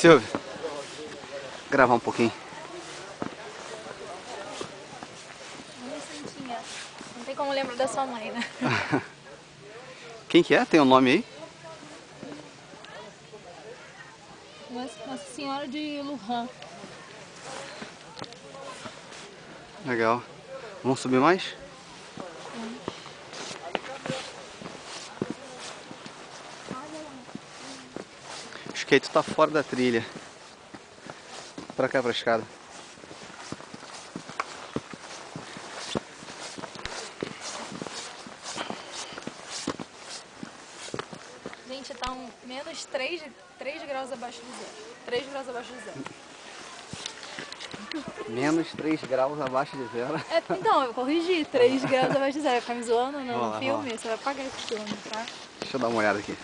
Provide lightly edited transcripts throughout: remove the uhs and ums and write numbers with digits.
Silvio, gravar um pouquinho. Uma santinha. Não tem como lembrar da sua mãe, né? Quem que é? Tem um nome aí? Nossa Senhora de Lujan. Legal. Vamos subir mais? Acho que aí tu tá fora da trilha. Pra cá, pra escada. Gente, tá menos 3 graus abaixo de zero. 3 graus abaixo de zero. Menos 3 graus abaixo de zero. Então, eu corrigi. 3 graus abaixo de zero. Vai ficar me zoando no Vamos lá, filme? vamos lá. Você vai pagar esse filme, tá? Deixa eu dar uma olhada aqui.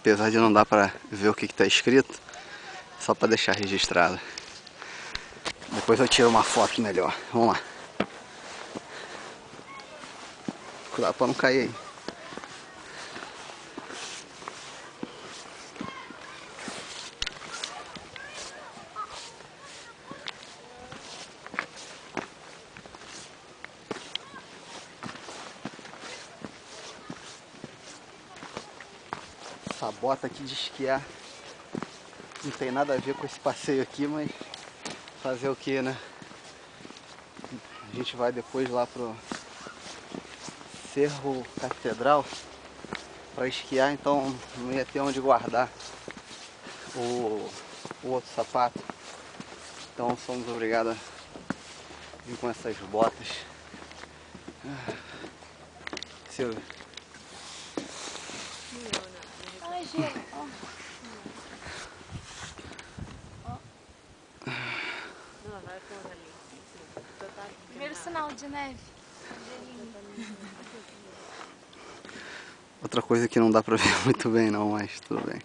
Apesar de não dar pra ver o que tá escrito, só pra deixar registrado. Depois eu tiro uma foto melhor. Vamos lá. Cuidado pra não cair aí. Essa bota aqui de esquiar não tem nada a ver com esse passeio aqui, mas fazer o que, né? A gente vai depois lá pro Cerro Catedral para esquiar, então não ia ter onde guardar o outro sapato. Então somos obrigados a vir com essas botas. Silvio. Ai, gelo. Ó. Primeiro sinal de neve. Gelinho. Outra coisa que não dá pra ver muito bem não, mas tudo bem.